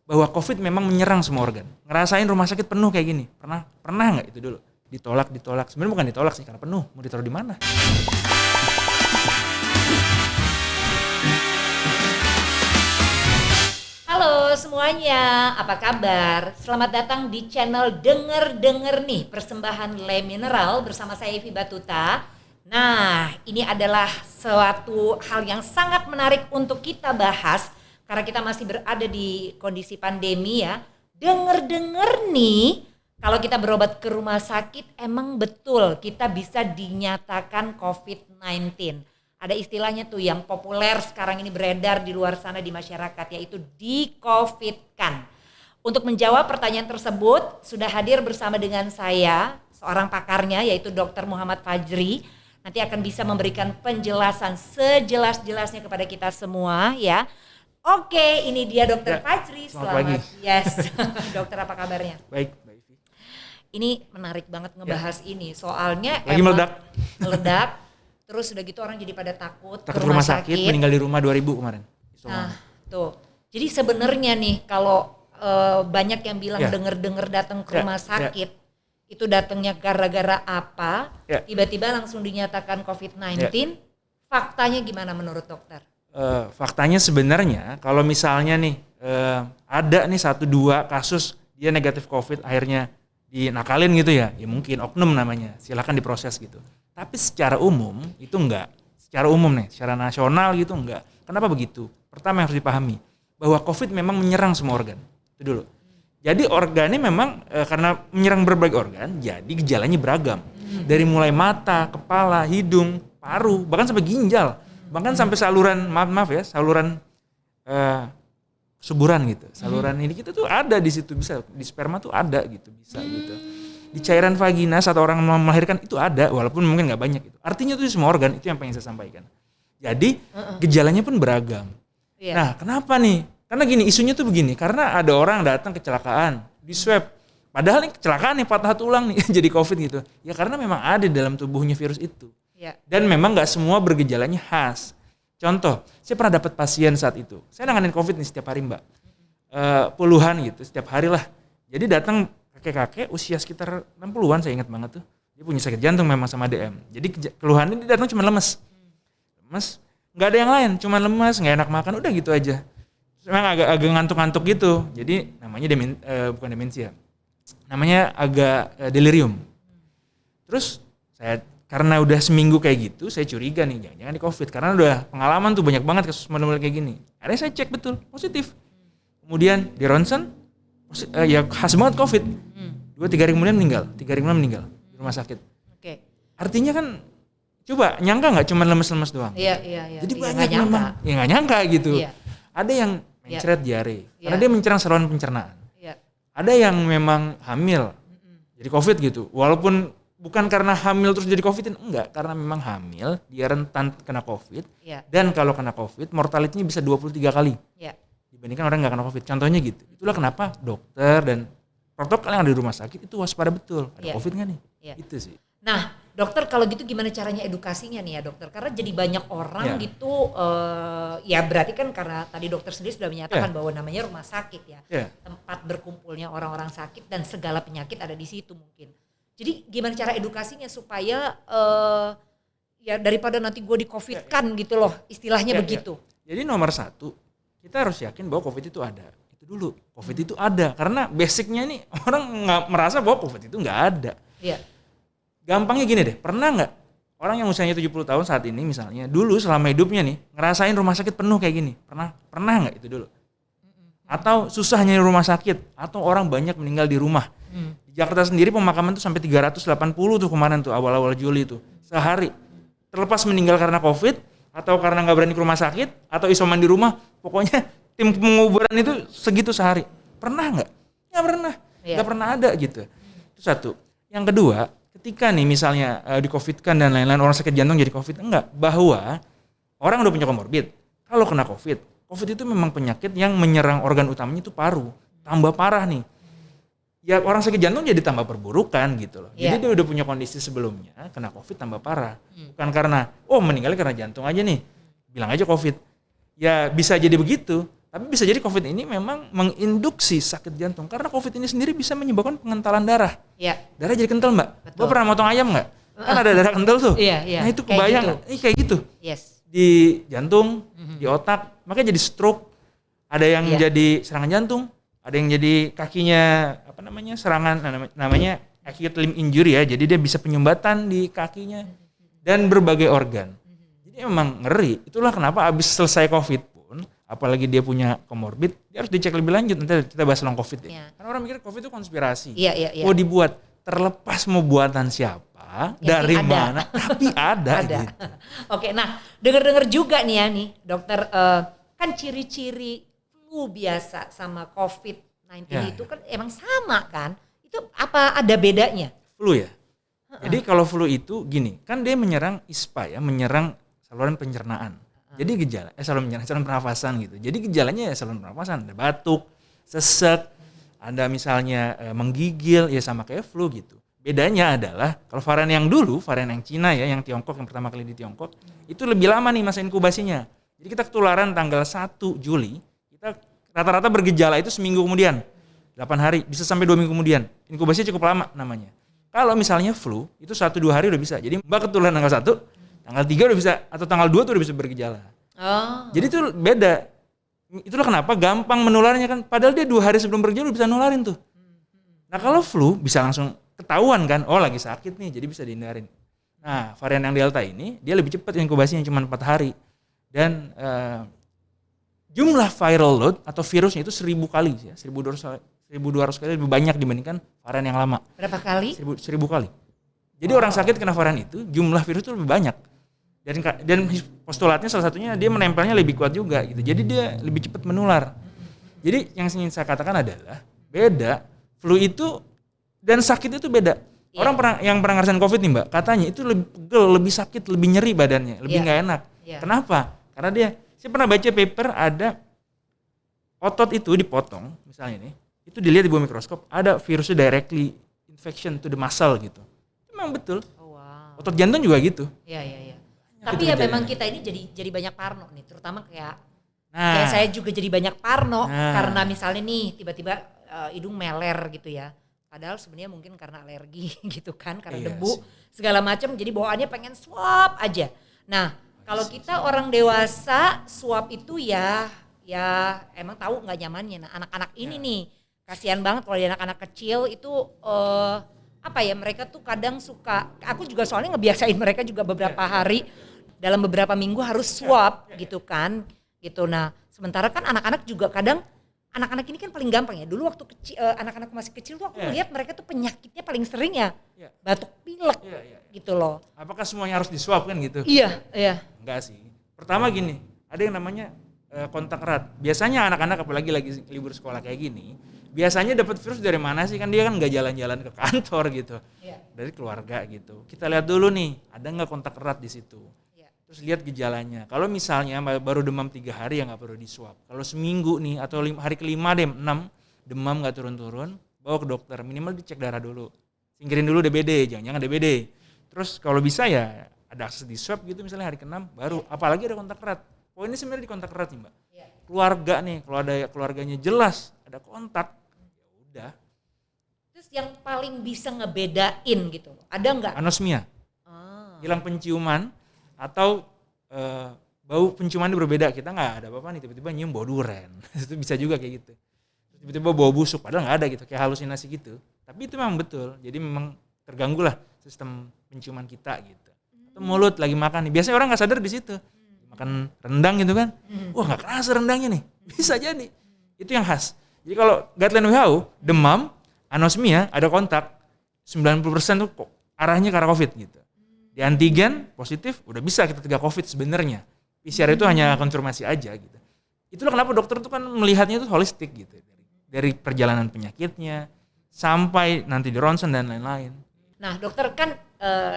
bahwa COVID memang menyerang semua organ. Ngerasain rumah sakit penuh kayak gini. Pernah nggak itu dulu? Ditolak. Sebenarnya bukan ditolak sih, karena penuh. Mau ditaruh di mana? Halo semuanya, apa kabar? Selamat datang di channel Denger nih, persembahan Le Mineral bersama saya Evi Batuta. Nah, ini adalah suatu hal yang sangat menarik untuk kita bahas karena kita masih berada di kondisi pandemi ya. Denger nih, kalau kita berobat ke rumah sakit emang betul kita bisa dinyatakan COVID-19. Ada istilahnya tuh yang populer sekarang ini beredar di luar sana di masyarakat, yaitu di-COVID-kan. Untuk menjawab pertanyaan tersebut sudah hadir bersama dengan saya seorang pakarnya, yaitu Dr. Muhammad Fajri. Nanti akan bisa memberikan penjelasan sejelas-jelasnya kepada kita semua ya. Oke, ini dia Dr. Fajri. Selamat pagi. Yes. Dokter, apa kabarnya? Baik, Mbak Ivi. Ini menarik banget ngebahas ini, soalnya Lagi meledak. Terus udah gitu orang jadi pada takut ke rumah sakit, meninggal di rumah 2000 kemarin. Nah, tuh. Jadi sebenarnya nih kalau banyak yang bilang denger datang ke rumah sakit, itu datangnya gara-gara apa? Tiba-tiba langsung dinyatakan COVID-19. Faktanya gimana menurut dokter? Faktanya sebenarnya kalau misalnya nih ada nih 1-2 kasus dia negatif COVID akhirnya dinakalin gitu ya mungkin oknum namanya, silakan diproses gitu. Tapi secara umum itu enggak. Secara umum nih, secara nasional gitu enggak. Kenapa begitu? Pertama yang harus dipahami bahwa COVID memang menyerang semua organ. Itu dulu. Jadi organnya memang karena menyerang berbagai organ, jadi gejalanya beragam. Dari mulai mata, kepala, hidung, paru, bahkan sampai ginjal, bahkan sampai saluran saluran suburan gitu. Saluran ini kita tuh ada di situ, bisa di sperma tuh ada gitu, bisa gitu. Di cairan vagina saat orang melahirkan itu ada, walaupun mungkin nggak banyak itu. Artinya itu semua organ, itu yang pengen saya sampaikan. Jadi gejalanya pun beragam. Nah, kenapa nih? Karena gini, isunya tuh begini, karena ada orang datang kecelakaan, di swab. Padahal nih kecelakaan nih, patah tulang nih, jadi COVID gitu. Ya karena memang ada di dalam tubuhnya virus itu. Dan memang nggak semua bergejalanya khas. Contoh, saya pernah dapat pasien saat itu. Saya nanganin COVID nih setiap hari, Mbak. Puluhan gitu, setiap hari lah. Jadi datang kakek-kakek usia sekitar 60-an, saya ingat banget tuh. Dia punya sakit jantung memang sama DM. Jadi keluhannya dia datang cuma lemes. Nggak ada yang lain, cuma lemes, nggak enak makan, udah gitu aja. Memang agak ngantuk-ngantuk gitu. Jadi namanya bukan demensia. Namanya agak delirium. Terus saya karena udah seminggu kayak gitu, saya curiga nih jangan di COVID karena udah pengalaman tuh banyak banget kasus model kayak gini. Akhirnya saya cek betul positif. Kemudian di ronsen ya khas banget COVID. 2-3 hari kemudian meninggal. 3 hari kemudian meninggal di rumah sakit. Artinya kan coba nyangka nggak cuma lemes-lemes doang. Iya. Jadi banyak memang nggak nyangka gitu. Ada yang mencret diare karena dia menyerang saluran pencernaan. Ada yang memang hamil jadi COVID gitu. Walaupun bukan karena hamil terus jadi COVID, enggak, karena memang hamil dia rentan kena COVID. Dan kalau kena COVID mortalitinya bisa 23 kali. Dibandingkan orang nggak kena COVID. Contohnya gitu. Itulah kenapa dokter dan protokol yang ada di rumah sakit itu waspada betul. Ada COVID nggak nih? Itu sih. Nah, dokter kalau gitu gimana caranya edukasinya nih ya dokter? Karena jadi banyak orang gitu, ya berarti kan karena tadi dokter sendiri sudah menyatakan bahwa namanya rumah sakit ya. Tempat berkumpulnya orang-orang sakit dan segala penyakit ada di situ mungkin. Jadi gimana cara edukasinya supaya ya daripada nanti gue di-COVID-kan gitu loh, istilahnya begitu. Jadi nomor 1, kita harus yakin bahwa COVID itu ada. Itu dulu, COVID itu ada. Karena basicnya nih orang nggak merasa bahwa COVID itu nggak ada. Gampangnya gini deh, pernah nggak orang yang usianya 70 tahun saat ini misalnya, dulu selama hidupnya nih ngerasain rumah sakit penuh kayak gini? Pernah nggak itu dulu? Atau susahnya rumah sakit, atau orang banyak meninggal di rumah. Di Jakarta sendiri pemakaman tuh sampai 380 tuh kemarin tuh awal-awal Juli tuh sehari. Terlepas meninggal karena COVID atau karena nggak berani ke rumah sakit atau isoman di rumah, pokoknya tim penguburan itu segitu sehari. Pernah nggak? Nggak pernah. Nggak pernah ada gitu. Itu satu. Yang kedua, ketika nih misalnya di COVID-kan dan lain-lain orang sakit jantung jadi COVID, enggak, bahwa orang udah punya komorbid. Kalau kena COVID itu memang penyakit yang menyerang organ utamanya itu paru. Tambah parah nih. Ya orang sakit jantung jadi tambah perburukan gitu loh. Jadi dia udah punya kondisi sebelumnya, kena COVID tambah parah. Bukan karena meninggalnya karena jantung aja nih. Bilang aja COVID. Ya bisa jadi begitu, Tapi bisa jadi COVID ini memang menginduksi sakit jantung karena COVID ini sendiri bisa menyebabkan pengentalan darah. Iya. Darah jadi kental, Mbak. Betul. Mbak pernah motong ayam nggak? Kan ada darah kental tuh. Iya, iya. Nah itu Kayak kebayang, gitu. kayak gitu. Yes. Di jantung, di otak, makanya jadi stroke. Ada yang Iya. jadi serangan jantung, ada yang jadi kakinya serangan namanya acute limb injury ya. Jadi dia bisa penyumbatan di kakinya dan berbagai organ. Jadi emang ngeri. Itulah kenapa abis selesai COVID pun, apalagi dia punya komorbid, dia harus dicek lebih lanjut. Nanti kita bahas long COVID ya. Iya. Karena orang mikir COVID itu konspirasi. Iya, iya, iya. Oh dibuat, terlepas mau buatan siapa, Ya, dari ada. mana, tapi ada. Ada. Gitu. Oke, nah dengar-dengar juga nih ya nih dokter, kan ciri-ciri flu biasa sama COVID-19 Ya, itu kan emang sama kan? Itu apa ada bedanya? Flu ya. Jadi kalau flu itu gini, kan dia menyerang ISPA ya, menyerang saluran pencernaan. Jadi saluran pernafasan gitu. Jadi gejalanya ya saluran pernafasan, ada batuk, sesek, ada misalnya menggigil ya sama kayak flu gitu. Bedanya adalah kalau varian yang dulu, varian yang Cina ya, yang Tiongkok, yang pertama kali di Tiongkok, itu lebih lama nih masa inkubasinya. Jadi kita ketularan tanggal 1 Juli, kita rata-rata bergejala itu seminggu kemudian, 8 hari, bisa sampai 2 minggu kemudian. Inkubasinya cukup lama namanya. Kalau misalnya flu, itu 1-2 hari udah bisa. Jadi Mbak ketularan tanggal 1, tanggal 3 udah bisa, atau tanggal 2 tuh udah bisa bergejala. Oh. Jadi itu beda. Itulah kenapa gampang menularnya kan. Padahal dia 2 hari sebelum bergejala udah bisa nularin tuh. Nah kalau flu bisa langsung ketahuan kan, oh lagi sakit nih, jadi bisa dihindarin. Nah varian yang Delta ini, dia lebih cepat inkubasinya cuma 4 hari. Dan jumlah viral load atau virusnya itu 1000 kali ya, 1200 kali lebih banyak dibandingkan varian yang lama. Berapa kali? 1000 kali. Jadi orang sakit kena varian itu, jumlah virus itu lebih banyak. Dan postulatnya salah satunya dia menempelnya lebih kuat juga gitu. Jadi dia lebih cepat menular. Jadi yang ingin saya katakan adalah beda flu itu dan sakit itu beda. Iya. Orang yang pernah ngerasain COVID nih Mbak, katanya itu lebih pegel, lebih sakit, lebih nyeri badannya, lebih Iya. nggak enak. Iya. Kenapa? Karena saya pernah baca paper ada otot itu dipotong, misalnya ini, itu dilihat di bawah mikroskop, ada virusnya directly infection to the muscle gitu. Memang betul. Oh, wow. Otot jantung juga gitu. Iya, iya, iya. Banyak Tapi itu ya kejadian. memang kita ini jadi banyak parno nih, terutama kayak Nah, saya juga jadi banyak parno Nah. karena misalnya nih tiba-tiba hidung meler gitu ya. Padahal sebenarnya mungkin karena alergi gitu kan, karena Iya debu sih. segala macam. Jadi bawaannya pengen swab aja. Nah kalau kita orang dewasa swab itu ya emang tahu nggak nyamannya. Nah anak-anak ini nih kasihan banget kalau di anak-anak kecil itu apa ya, mereka tuh kadang suka. Aku juga soalnya ngebiasain mereka juga beberapa hari dalam beberapa minggu harus swab gitu kan. Gitu. Nah, sementara kan anak-anak juga kadang, anak-anak ini kan paling gampang ya. Dulu waktu kecil, anak-anak masih kecil tuh aku melihat mereka tuh penyakitnya paling sering ya Iya. batuk pilek Iya. gitu loh. Apakah semuanya harus diswab kan gitu? Iya, iya. Enggak sih. Pertama gini, ada yang namanya kontak erat. Biasanya anak-anak apalagi lagi libur sekolah kayak gini, biasanya dapat virus dari mana sih? Kan dia kan nggak jalan-jalan ke kantor gitu, Iya. dari keluarga gitu. Kita lihat dulu nih, ada nggak kontak erat di situ. Iya. Terus lihat gejalanya. Kalau misalnya baru demam 3 hari ya nggak perlu diswab. Kalau seminggu nih atau hari kelima deh 6 demam nggak turun-turun, bawa ke dokter. Minimal dicek darah dulu. Singkirin dulu DBD, jangan DBD. Terus kalau bisa ya ada akses di swab gitu misalnya hari ke-6 baru. Apalagi ada kontak erat. Poinnya sebenarnya di kontak erat nih Mbak. Iya. Keluarga nih, kalau ada keluarganya jelas ada kontak, ya udah. Terus yang paling bisa ngebedain gitu, ada nggak? Anosmia, Ah. hilang penciuman atau bau penciuman itu berbeda. Kita nggak ada apa-apa nih, tiba-tiba nyium bau duren. Itu bisa juga kayak gitu. Tiba-tiba bau busuk, padahal nggak ada gitu, kayak halusinasi gitu. Tapi itu memang betul, jadi memang terganggu lah sistem penciuman kita gitu. Atau mulut lagi makan nih, biasanya orang nggak sadar di situ. Makan rendang gitu kan, wah nggak kerasa rendangnya nih, bisa jadi. Itu yang khas. Jadi kalau guideline WHO, demam, anosmia, ada kontak, 90% tuh kok arahnya ke arah COVID gitu. Di antigen positif, udah bisa kita cegah COVID sebenarnya. PCR itu hanya konfirmasi aja gitu. Itulah kenapa dokter tuh kan melihatnya itu holistik gitu. Dari perjalanan penyakitnya, sampai nanti di ronsen dan lain-lain. Nah dokter kan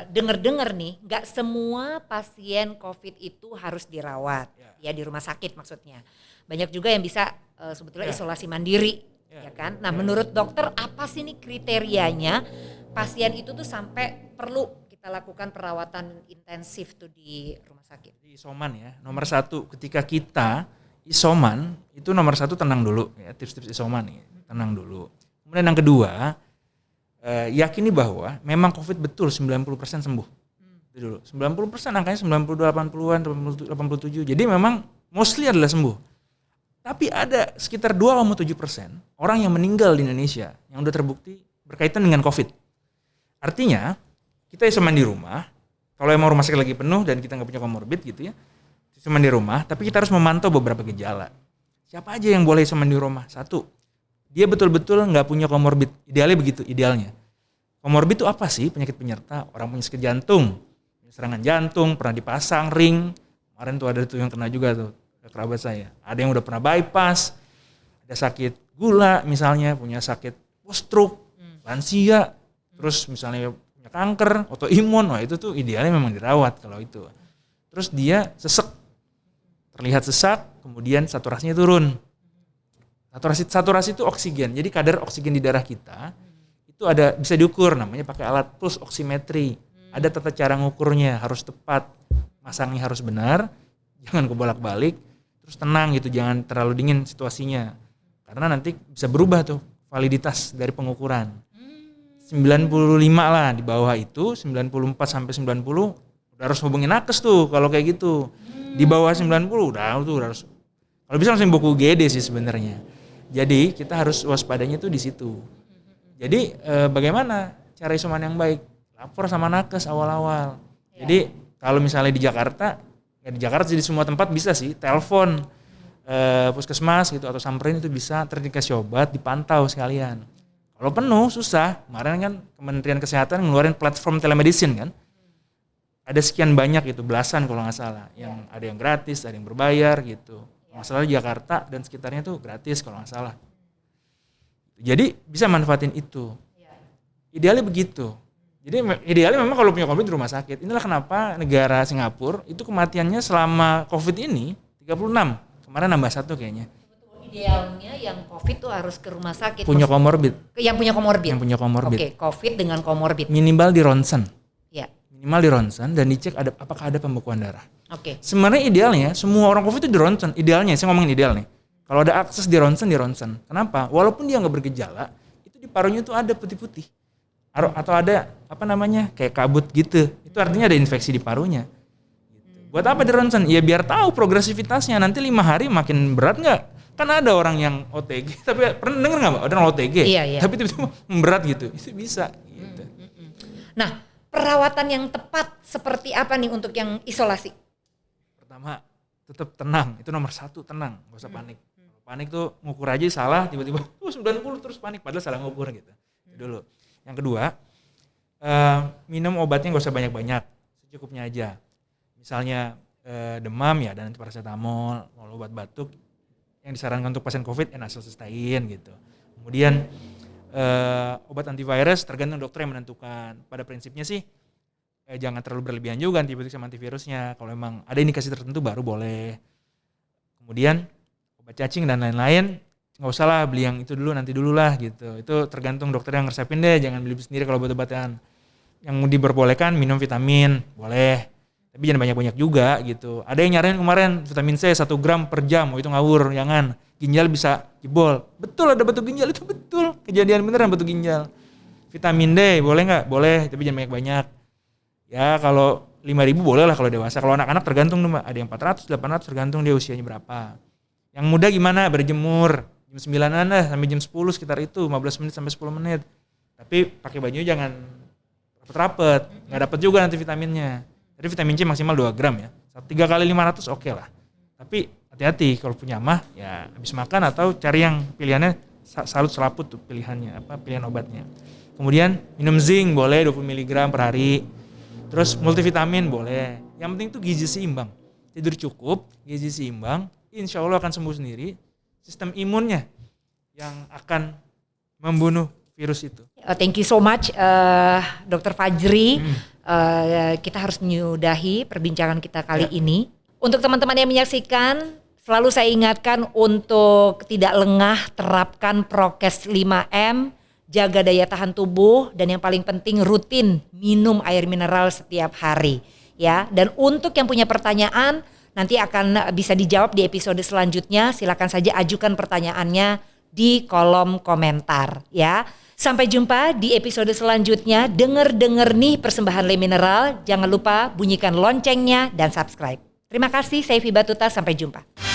denger-denger nih, nggak semua pasien COVID itu harus dirawat, ya di rumah sakit maksudnya. Banyak juga yang bisa sebetulnya isolasi mandiri, ya kan. Nah menurut dokter apa sih nih kriterianya pasien itu tuh sampai perlu kita lakukan perawatan intensif tuh di rumah sakit? Di isoman ya, nomor 1 ketika kita isoman itu nomor satu, tenang dulu ya, tips-tips isoman nih, tenang dulu. Kemudian yang kedua, yakini bahwa memang COVID betul 90% sembuh. Itu dulu. 90% angkanya 90, 80-an, 87. Jadi memang mostly adalah sembuh. Tapi ada sekitar 2,7% orang yang meninggal di Indonesia yang udah terbukti berkaitan dengan COVID. Artinya kita isoman di rumah, kalau emang rumah sakit lagi penuh dan kita nggak punya komorbid gitu ya, isoman di rumah, tapi kita harus memantau beberapa gejala. Siapa aja yang boleh isoman di rumah? Satu, dia betul-betul nggak punya komorbid. Idealnya begitu, idealnya. Komorbid itu apa sih? Penyakit penyerta. Orang punya sakit jantung, serangan jantung, pernah dipasang ring. Kemarin tuh ada tuh yang kena juga tuh, kerabat saya. Ada yang udah pernah bypass, ada sakit gula misalnya, punya sakit stroke, lansia, terus misalnya punya kanker, autoimun. Wah itu tuh idealnya memang dirawat kalau itu. Terus dia sesek, terlihat sesak, kemudian saturasinya turun. Saturasi itu oksigen. Jadi kadar oksigen di darah kita itu ada, bisa diukur, namanya pakai alat pulse oximetry. Ada tata cara ngukurnya, harus tepat, masangnya harus benar, jangan kebolak-balik, terus tenang gitu, jangan terlalu dingin situasinya. Karena nanti bisa berubah tuh validitas dari pengukuran. 95 lah di bawah itu, 94 sampai 90 udah harus hubungin nakes tuh kalau kayak gitu. Di bawah 90 udah harus, kalau bisa langsung buku UGD sih sebenarnya. Jadi kita harus waspadanya tuh di situ. Jadi bagaimana cara isoman yang baik? Lapor sama nakes awal-awal. Jadi kalau misalnya di Jakarta, ya di Jakarta di semua tempat bisa sih, telepon puskesmas gitu atau samperin itu bisa, terus dikasih obat, dipantau sekalian. Kalau penuh susah. Kemarin kan Kementerian Kesehatan ngeluarin platform telemedicine kan. Ada sekian banyak itu, belasan kalau nggak salah. Yang ada yang gratis, ada yang berbayar gitu. Masalah di Jakarta dan sekitarnya tuh gratis kalau nggak salah. Jadi bisa manfaatin itu. Idealnya begitu. Jadi idealnya memang kalau punya COVID di rumah sakit. Inilah kenapa negara Singapura itu kematiannya selama COVID ini 36. Kemarin nambah 1 kayaknya. Idealnya yang COVID tuh harus ke rumah sakit. Punya komorbid. Yang punya komorbid. Yang punya komorbid. Oke, COVID dengan komorbid. Minimal di ronsen. Ya. Minimal di ronsen dan dicek apakah ada pembekuan darah. Oke. Sebenarnya idealnya semua orang COVID itu di ronsen. Idealnya, saya ngomongin ideal nih. Kalau ada akses di ronsen, di ronsen. Kenapa? Walaupun dia nggak bergejala, itu di parunya itu ada putih-putih. Atau ada kayak kabut gitu. Itu artinya ada infeksi di parunya. Gitu. Buat apa di ronsen? Ya biar tahu progresivitasnya. Nanti 5 hari makin berat nggak? Kan ada orang yang OTG, tapi pernah dengar nggak Mbak? Ada orang OTG, iya. tapi tiba-tiba memberat gitu. Itu bisa. Gitu. Nah, perawatan yang tepat seperti apa nih untuk yang isolasi? Pertama, tetap tenang. Itu nomor 1, tenang. Gak usah panik. Panik tuh ngukur aja salah, tiba-tiba 90 terus panik. Padahal salah ngukur gitu. Itu dulu. Yang kedua, minum obatnya gak usah banyak-banyak. Secukupnya aja. Misalnya demam ya, dan paracetamol. Kalau obat batuk, yang disarankan untuk pasien COVID, N-acetylcysteine gitu. Kemudian obat antivirus tergantung dokter yang menentukan. Pada prinsipnya sih, jangan terlalu berlebihan juga antibiotik sama antivirusnya. Kalau memang ada indikasi tertentu baru boleh. Kemudian obat cacing dan lain-lain nggak usah lah beli yang itu dulu, nanti dulu lah gitu. Itu tergantung dokter yang resepin deh, jangan beli sendiri kalau obat-obatan. Yang diperbolehkan minum vitamin boleh, tapi jangan banyak-banyak juga gitu. Ada yang nyaranin kemarin vitamin C 1 gram per jam, itu ngawur, jangan. Ginjal bisa jebol. Betul ada batu ginjal, itu betul kejadian beneran batu ginjal. Vitamin D boleh nggak? Boleh, tapi jangan banyak-banyak. Ya kalau 5.000 boleh lah kalau dewasa. Kalau anak-anak tergantung tuh Mbak, ada yang 400, 800 tergantung dia usianya berapa. Yang muda gimana? Berjemur jam 9-an lah sampai jam 10 sekitar itu, 15 menit sampai 10 menit. Tapi pakai baju jangan rapet-rapet, nggak dapet juga nanti vitaminnya. Jadi vitamin C maksimal 2 gram ya. 3 kali 500 oke lah. Tapi hati-hati kalau punya mah ya habis makan atau cari yang pilihannya salut selaput tuh pilihannya, pilihan obatnya. Kemudian minum zinc boleh 20 mg per hari. Terus multivitamin boleh. Yang penting tuh gizi seimbang. Tidur cukup, gizi seimbang, insya Allah akan sembuh sendiri. Sistem imunnya yang akan membunuh virus itu. Thank you so much Dr. Fajri. Kita harus menyudahi perbincangan kita kali ini. Untuk teman-teman yang menyaksikan, selalu saya ingatkan untuk tidak lengah, terapkan prokes 5M, jaga daya tahan tubuh, dan yang paling penting rutin minum air mineral setiap hari. Ya, dan untuk yang punya pertanyaan, nanti akan bisa dijawab di episode selanjutnya. Silakan saja ajukan pertanyaannya di kolom komentar ya. Sampai jumpa di episode selanjutnya. Denger nih persembahan Le Mineral. Jangan lupa bunyikan loncengnya dan subscribe. Terima kasih, saya Evi Batuta. Sampai jumpa.